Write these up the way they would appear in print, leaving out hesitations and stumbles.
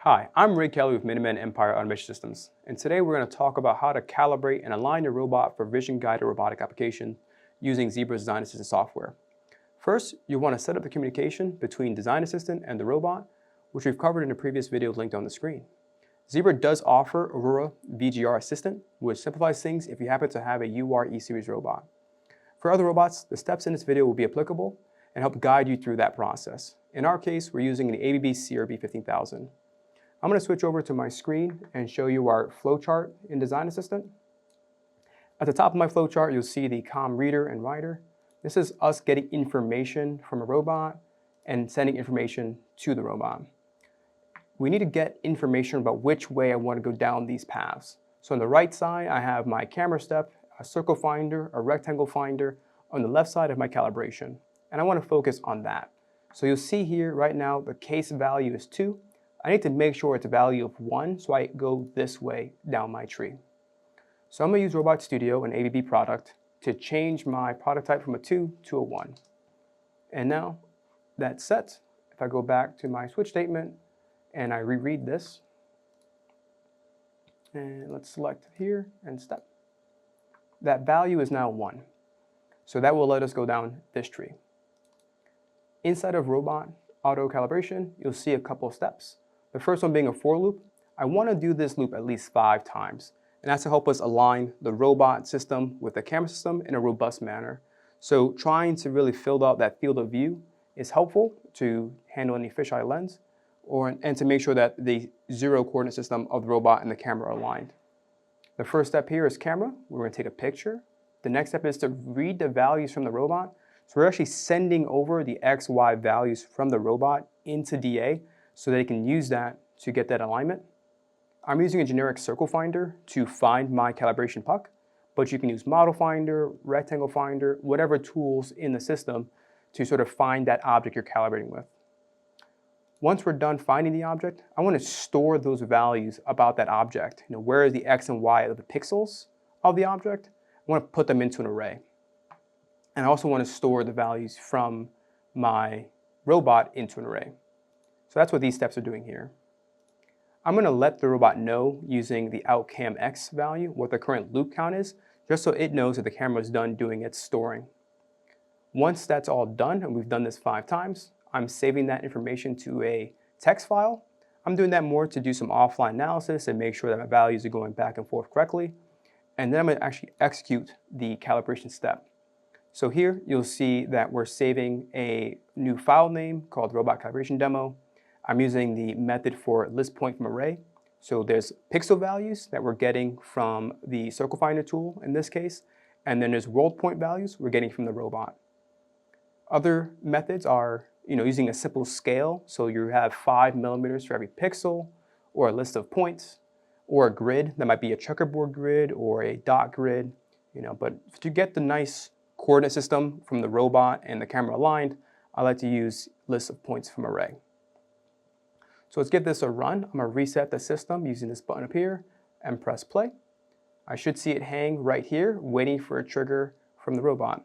Hi, I'm Ray Kelly with Minuteman Empire Automation Systems, and today we're going to talk about how to calibrate and align your robot for vision-guided robotic application using Zebra's Design Assistant software. First, you'll want to set up the communication between Design Assistant and the robot, which we've covered in a previous video linked on the screen. Zebra does offer Aurora VGR Assistant, which simplifies things if you happen to have a UR E-Series robot. For other robots, the steps in this video will be applicable and help guide you through that process. In our case, we're using an ABB CRB 15000. I'm going to switch over to my screen and show you our flowchart in Design Assistant. At the top of my flowchart, you'll see the COM reader and writer. This is us getting information from a robot and sending information to the robot. We need to get information about which way I want to go down these paths. So on the right side, I have my camera step, a circle finder, a rectangle finder. On the left side of my calibration. And I want to focus on that. So you'll see here right now the case value is 2. I need to make sure it's a value of 1, so I go this way down my tree. So I'm going to use Robot Studio, an ABB product, to change my product type from a 2 to a 1. And now that's set. If I go back to my switch statement and I reread this, and let's select here and step. That value is now 1. So that will let us go down this tree. Inside of Robot Auto Calibration, you'll see a couple of steps. The first one being a for loop. I want to do this loop at least 5 times, and that's to help us align the robot system with the camera system in a robust manner. So trying to really fill out that field of view is helpful to handle any fisheye lens, and to make sure that the 0 coordinate system of the robot and the camera are aligned. The first step here is camera. We're going to take a picture. The next step is to read the values from the robot. So we're actually sending over the X, Y values from the robot into DA so they can use that to get that alignment. I'm using a generic circle finder to find my calibration puck, but you can use model finder, rectangle finder, whatever tools in the system to sort of find that object you're calibrating with. Once we're done finding the object, I want to store those values about that object. Where is the X and Y of the pixels of the object? I want to put them into an array. And I also want to store the values from my robot into an array. So that's what these steps are doing here. I'm going to let the robot know using the outCamX value what the current loop count is, just so it knows that the camera is done doing its storing. Once that's all done, and we've done this 5 times, I'm saving that information to a text file. I'm doing that more to do some offline analysis and make sure that my values are going back and forth correctly. And then I'm going to actually execute the calibration step. So here you'll see that we're saving a new file name called Robot Calibration Demo. I'm using the method for list point from array. So there's pixel values that we're getting from the circle finder tool in this case, and then there's world point values we're getting from the robot. Other methods are using a simple scale. So you have 5 millimeters for every pixel, or a list of points, or a grid that might be a checkerboard grid or a dot grid. But to get the nice coordinate system from the robot and the camera aligned, I like to use lists of points from array. So let's give this a run. I'm going to reset the system using this button up here and press play. I should see it hang right here, waiting for a trigger from the robot.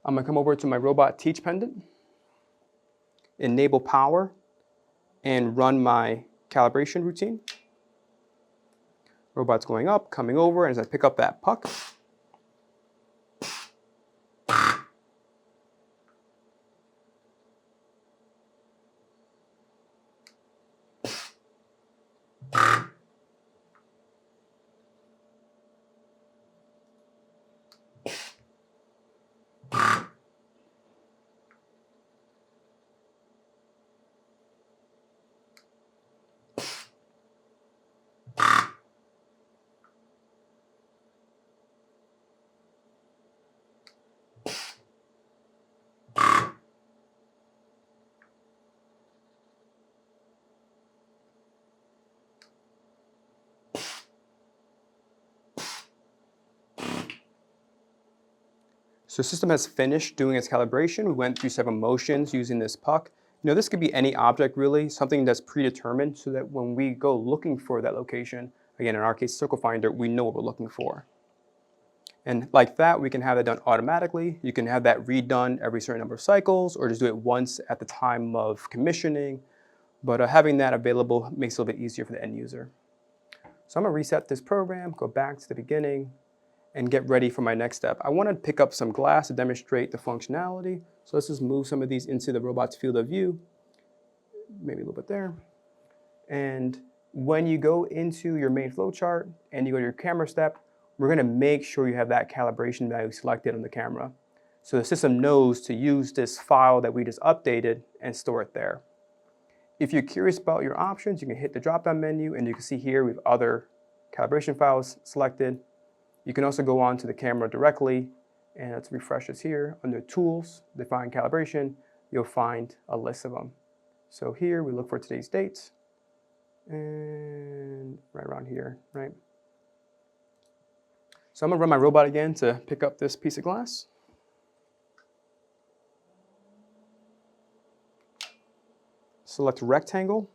I'm going to come over to my robot teach pendant, enable power, and run my calibration routine. Robot's going up, coming over, and as I pick up that puck, so the system has finished doing its calibration. We went through several motions using this puck. This could be any object really, something that's predetermined so that when we go looking for that location, again in our case circle finder, we know what we're looking for. And like that, we can have that done automatically. You can have that redone every certain number of cycles or just do it once at the time of commissioning. but having that available makes it a little bit easier for the end user. So I'm going to reset this program, go back to the beginning, and get ready for my next step. I want to pick up some glass to demonstrate the functionality. So let's just move some of these into the robot's field of view, maybe a little bit there. And when you go into your main flowchart and you go to your camera step, we're going to make sure you have that calibration value selected on the camera. So the system knows to use this file that we just updated and store it there. If you're curious about your options, you can hit the drop-down menu and you can see here we have other calibration files selected. You can also go on to the camera directly, and let's refresh this here. Under Tools, Define Calibration, you'll find a list of them. So here we look for today's dates, and right around here, right? So I'm gonna run my robot again to pick up this piece of glass. Select rectangle.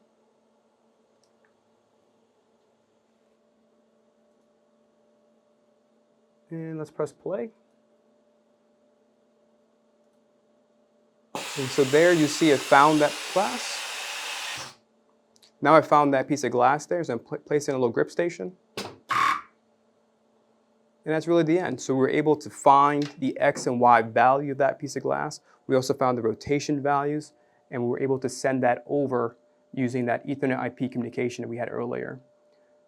And let's press play. And so there you see it found that glass. Now I found that piece of glass there, so I'm placing a little grip station. And that's really the end. So we're able to find the X and Y value of that piece of glass. We also found the rotation values, and we were able to send that over using that Ethernet IP communication that we had earlier.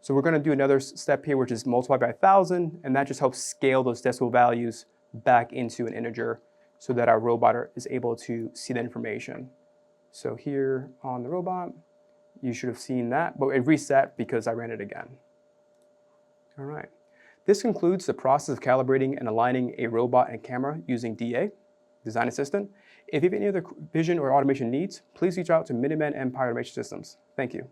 So we're going to do another step here, which is multiply by 1,000, and that just helps scale those decimal values back into an integer so that our robot is able to see the information. So here on the robot, you should have seen that, but it reset because I ran it again. All right. This concludes the process of calibrating and aligning a robot and camera using DA, Design Assistant. If you have any other vision or automation needs, please reach out to Minuteman Empire Automation Systems. Thank you.